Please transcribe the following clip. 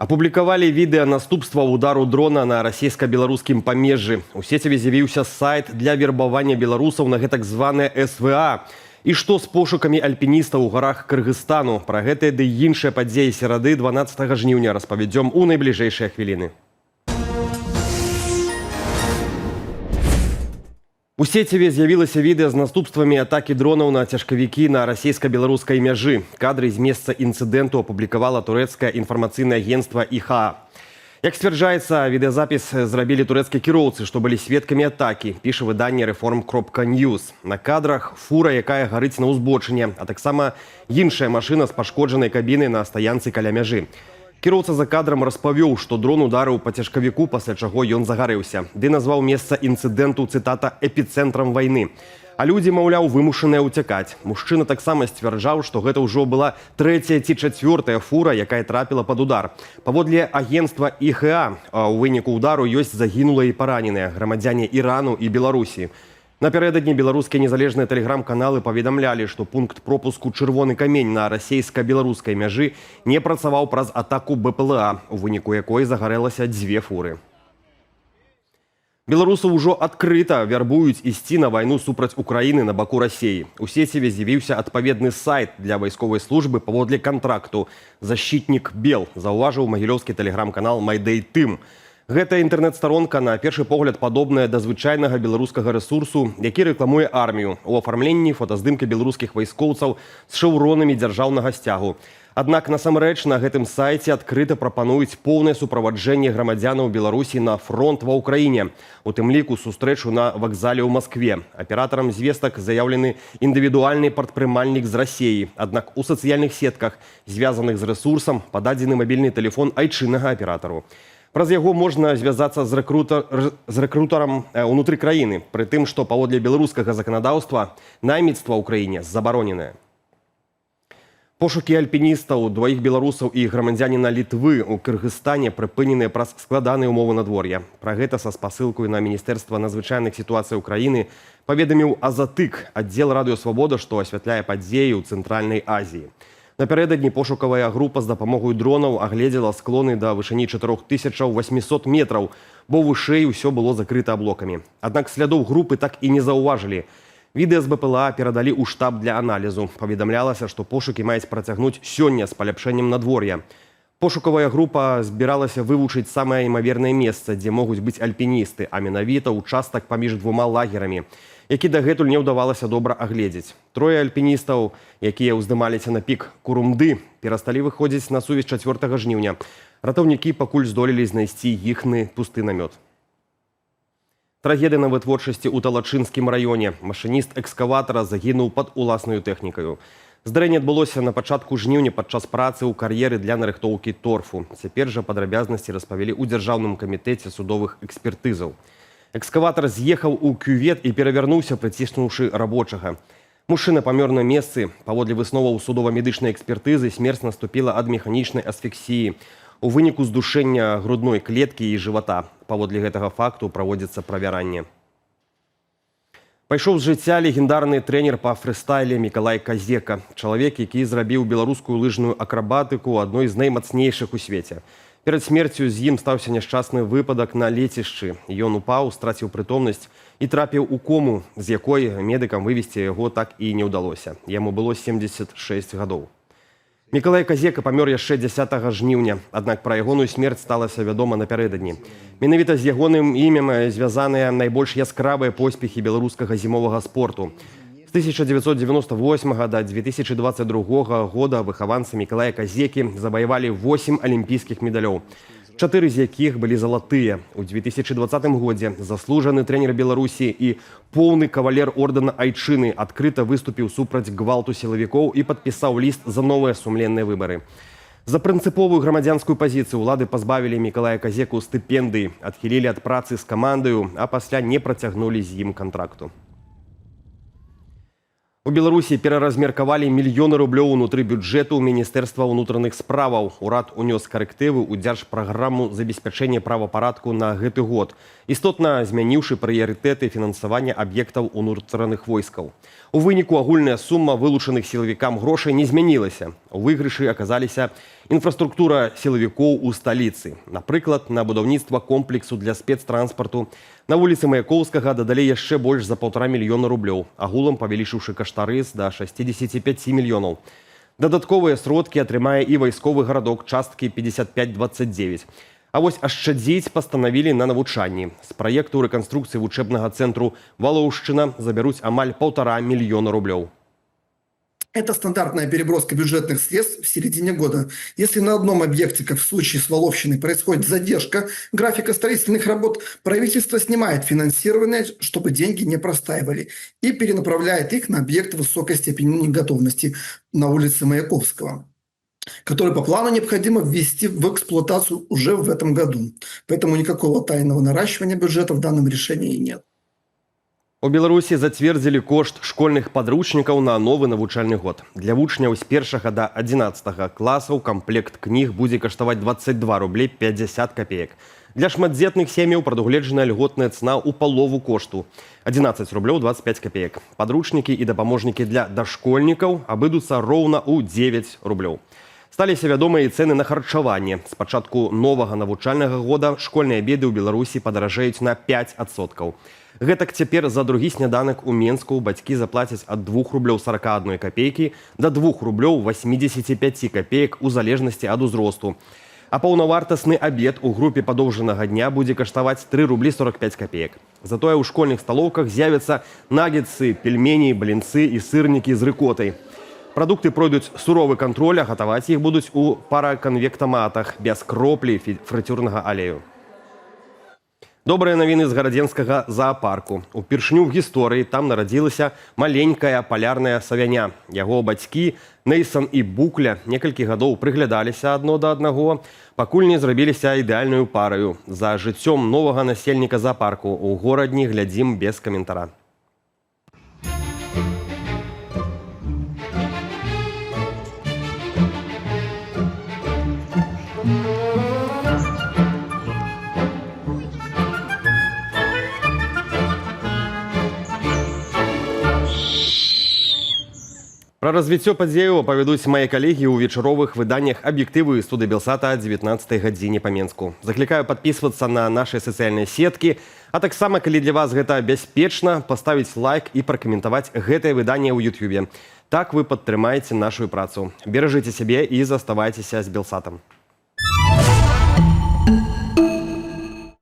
Апублікавалі відэа наступства удару дрона на расійска-беларускім памежжы. У сеціве з'явіўся сайт для вербавання беларусаў на гэтак званае СВА. І што з пошукамі альпіністаў у гарах Кыргызстану? Пра гэтыя ды іншыя падзеі серады 12 жніўня распавядзём у найбліжэйшыя хвіліны. У сеціве з'явілася відэа з наступствамі атакі дронаў на цяжкавікі на расійска-беларускай мяжы. Кадры з месца інцыдэнту апублікавала турэцкае інфармацыйнае агенцтва ІХА. Як сцвярджаецца, відэазапіс зрабілі турэцкія кіроўцы, што былі сведкамі атакі, піша выданне reform.news. На кадрах фура, якая гарыць на ўзбочыне, а таксама іншая машына з пашкоджанай кабінай на стаянцы каля мяжы. Кіроўца за кадрам распавёў, што дрон ударыў па цяжкавіку, пасля чаго ён загарэўся. Ды назваў месца інцыдэнту, цытата, эпіцэнтрам вайны. А людзі, маўляў, вымушаныя ўцякаць. Мужчына таксама сцвярджаў, што гэта ўжо была трэцяя ці чацвёртая фура, якая трапіла пад удар. Паводле агенцтва ІХА, у выніку удару ёсць загінулыя і параненыя грамадзяне Ірану і Беларусі. Напярэдадні беларускія незалежныя тэлеграм-каналы паведамлялі, што пункт пропуску «Чырвоны камень» на расійска-беларускай мяжы не працаваў праз атаку БПЛА, у выніку якой загарэлася 2 фуры. Беларусаў ужо адкрыта вярбуюць ісці на вайну супраць Украіны на баку Расіі. У сеціве з'явіўся адпаведны сайт для вайсковай службы паводле кантракту «Защитник Бел», заўважыў магілёўскі тэлеграм-канал «Майдэй Тым». Гэта інтэрнэт-старонка, на першы погляд, падобная да звычайнага беларускага рэсурсу, які рэкламуе армію у афармленні фотаздымкі беларускіх вайскоўцаў з шэўронамі дзяржаўнага сцягу. Аднак насамрэч на гэтым сайце адкрыта прапануюць поўнае суправаджэнне грамадзянаў Беларусі на фронт ва ўкраіне, у тым ліку сустрэчу на вакзале ў Маскве. Аператарам звестак заяўлены індывідуальны прадпрымальнік з Расіі. Аднак у сацыяльных сетках, звязаных з рэсурсам, пададзены мабільны тэлефон айчыннага аператару. Праз яго можна звязацца з рэкрутарам унутры краіны, пры тым, што паводле беларускага заканадаўства найміцтва ў краіне забароненае. Пошукі альпіністаў, 2 беларусаў і грамадзяніна Літвы ў Кыргызстане прыпыненыя праз складаныя ўмовы надвор'я. Пра гэта са спасылкаю на Міністэрства надзвычайных сітуацый Украіны паведаміў Азатык, аддзел Радыёсвабода, што асвятляе падзеі ў Цэнтральнай Азіі. Напярэдадні пошукавая група з дапамогай дронаў агледзела склоны да вышыні 4800 метраў, бо вышэй усё было закрыта аблокамі. Аднак слядоў групы так і не заўважылі. Відэа з БПЛА перадалі ў штаб для аналізу. Паведамлялася, што пошукі маюць працягнуць сёння з паляпшэннем надвор'я. Пошукавая група збіралася вывучыць самае імавернае месца, дзе могуць быць альпіністы, а менавіта ўчастак паміж 2 лагерамі, які дагэтуль не ўдавалася добра агледзець. 3 альпіністаў, якія ўздымаліся на пік Курумды, перасталі выходзіць на сувязь 4 жніўня. Ратаўнікі пакуль здолелі знайсці іхны пусты намёт. Трагедыя на вытворчасці ў Талачынскім раёне. Машыніст экскаватара загінуў пад уласнаю тэхнікаю. Здарэнне адбылося на пачатку жніўня падчас працы ў кар'еры для нарыхтоўкі торфу. Цяпер жа падрабязнасці распавялі ў Дзяржаўным камітэце судовых экспертызаў. Экскаватар з'ехаў у кювет і перавярнуўся, прыціснуўшы рабочага. Мужчына памёр на месцы. Паводле высноваў судова-медычнай экспертызы смерць наступіла ад механічнай асфіксіі у выніку здушэння грудной клеткі і жывата. Паводле гэтага факту праводзіцца правяранне. Пайшоў з жыцця легендарны трэнер па фрыстайле Мікалай Казека. Чалавек, які зрабіў беларускую лыжную акрабатыку адной з наймацнейшых у свеце. Перад смерцю з ім стаўся няшчасны выпадак на лецішчы. Ён упаў, страціў прытомнасць і трапіў у кому, з якой медыкам вывесці яго так і не ўдалося. Яму было 76 гадоў. Мікалай Казека памёр яшчэ 10 жніўня, аднак пра ягоную смерць сталася вядома напярэдадні. Менавіта з ягоным імем звязаныя найбольш яскравыя поспехі беларускага зімовага спорту. З 1998 да 2022 года выхаванцы Мікалая Казекі заваявалі 8 алімпійскіх медалёў, 4 з якіх былі залатыя. У 2020 годзе заслужаны трэнер Беларусі і поўны кавалер ордэна Айчыны адкрыта выступіў супраць гвалту сілавікоў і падпісаў ліст за новыя сумленныя выбары. За прынцыповую грамадзянскую пазіцыю ўлады пазбавілі Мікалая Казеку стыпендыі, адхілілі ад працы з камандаю, а пасля не працягнулі з ім кантракту. У Беларусі пераразмеркавалі мільёны рублёў унутры бюджэту Міністэрства ўнутраных справаў. Урад унёс карэктывы ў дзяржпраграму забеспячэння правапарадку на гэты год, істотна змяніўшы прыярытэты фінансавання аб'ектаў унутраных войскаў. У выніку агульная сума вылучаных сілавікам грошай не змянілася. У выйгрышы аказаліся інфраструктура сілавікоў у сталіцы. Напрыклад, на будаўніцтва комплексу для спецтранспарту на вуліцы Маяковскага дадалі яшчэ больш за 1,5 мільёна рублёў, агулам павялічыўшы каштарыс да 65 мільёнаў. Дадатковыя сродкі атрымае і вайсковы гарадок часткі 5529. А вось ашчадзіць пастанавілі на навучанні. З праекту рэканструкцыі вучэбнага цэнтру «Валоўшчына» забяруць амаль 1,5 мільёна рублёў. Это стандартная переброска бюджетных средств в середине года. Если на одном объекте, как в случае с Воловщиной, происходит задержка графика строительных работ, правительство снимает финансирование, чтобы деньги не простаивали, и перенаправляет их на объект высокой степени готовности на улице Маяковского, который по плану необходимо ввести в эксплуатацию уже в этом году. Поэтому никакого тайного наращивания бюджета в данном решении нет. У Беларусі зацвердзілі кошт школьных падручнікаў на новы навучальны год. Для вучняў з 1 да 11 класаў камплект кніг будзе каштаваць 22 рублі 50 копеек. Для шматдзетных сем'яў прадугледжаная льготная цана ў палову кошту – 11 рублёў 25 копеек. Падручнікі і дапаможнікі для дашкольнікаў абыдуцца роўна ў 9 рублёў. Сталіся вядомыя і цэны на харчаванне. З пачатку новага навучальнага года школьныя абеды ў Беларусі падаражэюць на 5%. Гэтак цяпер за другі сняданак у Менску бацькі заплацяць ад 2 рублёў 41 копейкі да 2 рублёў 85 копеек у залежнасці ад узросту. А паўнавартасны абед у групе падоўжанага дня будзе каштаваць 3 рублі 45 копеек. Затое ў школьных сталоўках з'явяцца нагетсы, пельмені, блінцы і сырнікі з рыкотай. Прадукты пройдуць суровы кантроль, а гатаваць іх будуць у параканвектаматах без кроплі фрыцюрнага алею. Добрыя навіны з гарадзенскага заапарку. Упершыню ў гісторыі там нарадзілася маленькая палярная савяня. Яго бацькі Нейсан і Букля некалькі гадоў прыглядаліся адно да аднаго, пакуль не зрабіліся ідэальную параю. За жыццём новага насельніка заапарку ў горадні глядзім без каментара. Пра развіццё падзеяў апавядуць мае калегі ў вечаровых выданнях «Аб'ектывы» і студыі Белсата 19 гадзіне па Менску. Заклікаю падпісвацца на нашы сацыяльныя сеткі, а таксама, калі для вас гэта бяспечна, паставіць лайк і пракаментаваць гэтае выданне ў Ютубе. Так вы падтрымаеце нашу працу. Беражыце сябе і заставайцеся з Белсатам.